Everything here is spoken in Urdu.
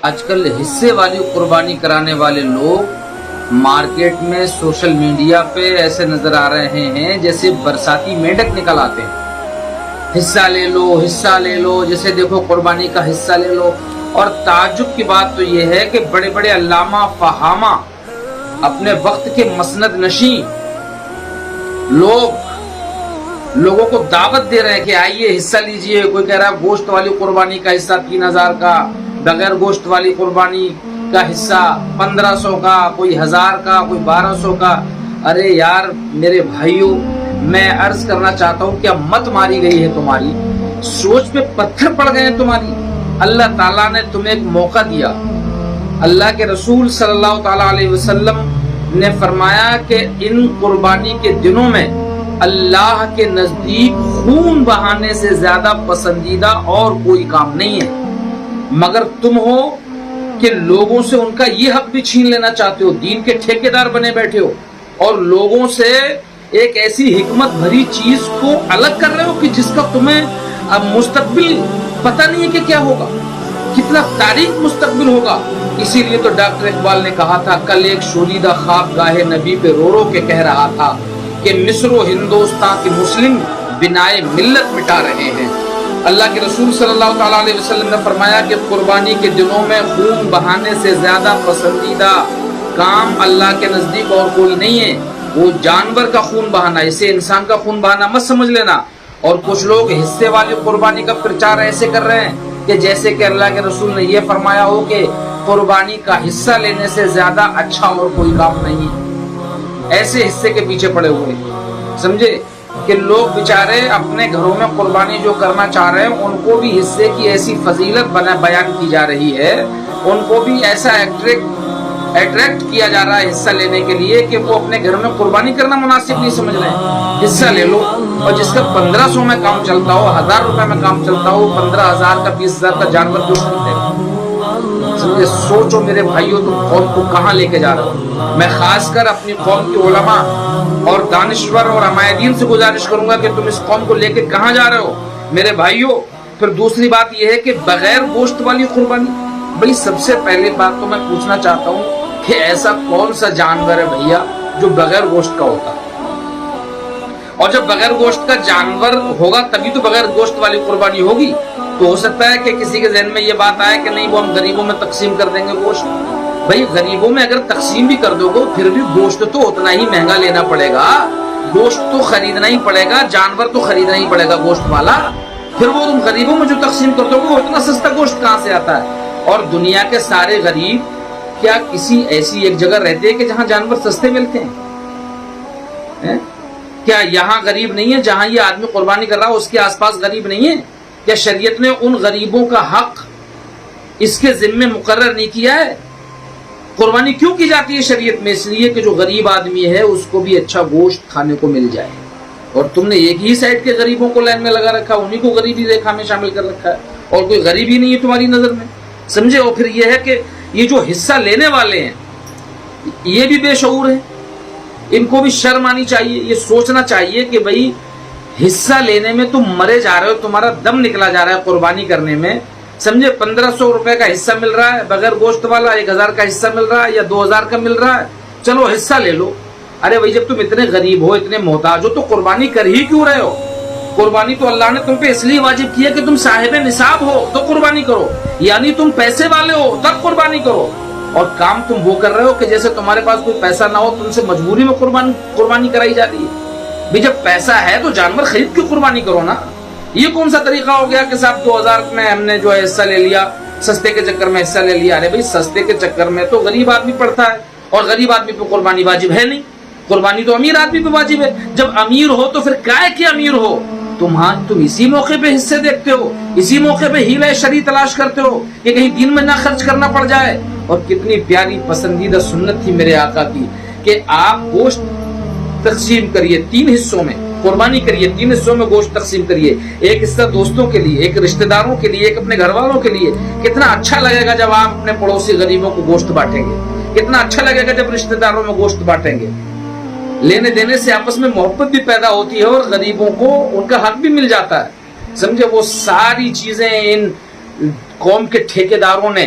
آج کل حصے والی قربانی کرانے والے لوگ مارکیٹ میں سوشل میڈیا پہ ایسے نظر آ رہے ہیں جیسے برساتی مینڈک نکل آتے ہیں، حصہ لے لو حصہ لے لو، جیسے دیکھو قربانی کا حصہ لے لو۔ اور تعجب کی بات تو یہ ہے کہ بڑے بڑے علامہ فہامہ اپنے وقت کے مسند نشین لوگوں کو دعوت دے رہے ہیں کہ آئیے حصہ لیجئے۔ کوئی کہہ رہا ہے گوشت والی قربانی کا حصہ 3000 کا، بغیر گوشت والی قربانی کا حصہ 1500 کا، کوئی 1000 کا، کوئی 1200 کا۔ ارے یار میرے بھائیوں، میں عرض کرنا چاہتا ہوں کیا مت ماری گئی ہے تمہاری؟ سوچ پہ پتھر پڑ گئے ہیں تمہاری؟ اللہ تعالیٰ نے تمہیں ایک موقع دیا۔ اللہ کے رسول صلی اللہ تعالیٰ علیہ وسلم نے فرمایا کہ ان قربانی کے دنوں میں اللہ کے نزدیک خون بہانے سے زیادہ پسندیدہ اور کوئی کام نہیں ہے، مگر تم ہو کہ لوگوں سے ان کا یہ حق بھی چھین لینا چاہتے ہو، دین کے ٹھیکیدار بنے بیٹھے ہو، اور لوگوں سے ایک ایسی حکمت بھری چیز کو الگ کر رہے ہو کہ جس کا تمہیں اب مستقبل پتہ نہیں ہے کہ کیا ہوگا، کتنا تاریک مستقبل ہوگا۔ اسی لیے تو ڈاکٹر اقبال نے کہا تھا، کل ایک شوریدہ خواب گاہ نبی پہ رو رو کے کہہ رہا تھا کہ مصر و ہندوستان کے مسلم بنائے ملت مٹا رہے ہیں۔ اللہ کے رسول صلی اللہ تعالیٰ علیہ وسلم نے فرمایا کہ قربانی کے دنوں میں خون بہانے سے زیادہ پسندیدہ کام اللہ کے نزدیک اور کوئی نہیں ہے، وہ جانور کا خون بہانا، اسے انسان کا خون بہانا مت سمجھ لینا۔ اور کچھ لوگ حصے والی قربانی کا پرچار ایسے کر رہے ہیں کہ جیسے کہ اللہ کے رسول نے یہ فرمایا ہو کہ قربانی کا حصہ لینے سے زیادہ اچھا اور کوئی کام نہیں ہے۔ ایسے حصے کے پیچھے پڑے ہوئے سمجھے کہ لوگ بیچارے اپنے گھروں میں قربانی جو کرنا چاہ رہے ہیں ان کو بھی حصے کی ایسی فضیلت بیان کی جا رہی ہے، ان کو بھی ایسا اٹریکٹ کیا جا رہا ہے حصہ لینے کے لیے کہ وہ اپنے گھر میں قربانی کرنا مناسب نہیں سمجھ رہے ہیں۔ حصہ لے لو، اور جس کا 1500 میں کام چلتا ہو، 1000 روپے میں کام چلتا ہو، 15000 کا 20000 کا جانور جو خریدے گا، سمجھے؟ سوچو میرے بھائیوں، تم قوم کو کہاں لے کے جا رہے ہو؟ میں خاص کر اپنی قوم کے علماء اور دانشور اور عمائدین سے گزارش کروں گا کہ تم اس قوم کو لے کے کہاں جا رہے ہو میرے بھائیوں۔ پھر دوسری بات یہ ہے کہ بغیر گوشت والی قربانی، بھئی سب سے پہلے بات تو میں پوچھنا چاہتا ہوں کہ ایسا کون سا جانور ہے بھیا جو بغیر گوشت کا ہوتا ہے؟ اور جب بغیر گوشت کا جانور ہوگا تبھی تو بغیر گوشت والی قربانی ہوگی۔ تو ہو سکتا ہے کہ کسی کے ذہن میں یہ بات آئے کہ نہیں وہ ہم غریبوں میں تقسیم کر دیں گے گوشت۔ بھئی غریبوں میں اگر تقسیم بھی کر دو گے پھر بھی گوشت تو اتنا ہی مہنگا لینا پڑے گا، گوشت تو خریدنا ہی پڑے گا، جانور تو خریدنا ہی پڑے گا گوشت والا۔ پھر وہ تم غریبوں میں جو تقسیم کر دو گے اتنا سستا گوشت کہاں سے آتا ہے؟ اور دنیا کے سارے غریب کیا کسی ایسی ایک جگہ رہتے ہیں کہ جہاں جانور سستے ملتے ہیں؟ کیا یہاں غریب نہیں ہے جہاں یہ آدمی قربانی کر رہا ہے اس کے آس پاس غریب نہیں ہے؟ کیا شریعت نے ان غریبوں کا حق اس کے ذمے مقرر نہیں کیا ہے؟ قربانی کیوں کی جاتی ہے شریعت میں؟ اس لیے کہ جو غریب آدمی ہے اس کو بھی اچھا گوشت کھانے کو مل جائے۔ اور تم نے ایک ہی سائڈ کے غریبوں کو لائن میں لگا رکھا، انہی کو غریبی ریکھا میں شامل کر رکھا ہے، اور کوئی غریب ہی نہیں ہے تمہاری نظر میں، سمجھے؟ اور پھر یہ ہے کہ یہ جو حصہ لینے والے ہیں یہ بھی بے شعور ہیں، ان کو بھی شرم آنی چاہیے، یہ سوچنا چاہیے کہ بھئی حصہ لینے میں تم مرے جا رہے ہو، تمہارا دم نکلا جا رہا ہے قربانی کرنے میں، سمجھے؟ 1500 روپے کا حصہ مل رہا ہے بغیر گوشت والا، 1000 کا حصہ مل رہا ہے یا 2000 کا مل رہا ہے، چلو حصہ لے لو۔ ارے بھائی جب تم اتنے غریب ہو، اتنے محتاج ہو تو قربانی کر ہی کیوں رہے ہو؟ قربانی تو اللہ نے تم پہ اس لیے واجب کی ہے کہ تم صاحب نصاب ہو تو قربانی کرو، یعنی تم پیسے والے ہو تب قربانی کرو۔ اور کام تم وہ کر رہے ہو کہ جیسے تمہارے پاس کوئی پیسہ نہ ہو، تم سے مجبوری میں قربانی کرائی جا رہی ہے۔ بھی جب پیسہ ہے تو جانور خرید کے قربانی کرو نا۔ یہ کون سا طریقہ ہو گیا کہ صاحب 2000 میں ہم نے جو ہے حصہ لے لیا، سستے کے چکر میں حصہ لے لیا؟ ارے بھائی سستے کے چکر میں تو غریب آدمی پڑتا ہے، اور غریب آدمی پہ قربانی واجب ہے نہیں، قربانی تو امیر آدمی پہ واجب ہے۔ جب امیر ہو تو پھر کائے کہ امیر ہو؟ تم اسی موقع پہ حصے دیکھتے ہو، اسی موقع پہ ہیلہ شرعی تلاش کرتے ہو کہ کہیں دین میں نہ خرچ کرنا پڑ جائے۔ اور کتنی پیاری پسندیدہ سنت تھی میرے آقا کی کہ آپ گوشت تقسیم کریے 3 حصوں میں، قربانی کریے 3 حصوں میں گوشت تقسیم کریے، ایک حصہ دوستوں کے لیے، ایک رشتہ داروں کے لیے، ایک اپنے گھر والوں کے لیے۔ کتنا اچھا لگے گا جب آپ اپنے پڑوسی غریبوں کو گوشت بانٹیں گے، کتنا اچھا لگے گا جب رشتہ داروں میں گوشت بانٹیں گے۔ لینے دینے سے آپس میں محبت بھی پیدا ہوتی ہے اور غریبوں کو ان کا حق بھی مل جاتا ہے، سمجھے؟ وہ ساری چیزیں ان قوم کے ٹھیکیداروں نے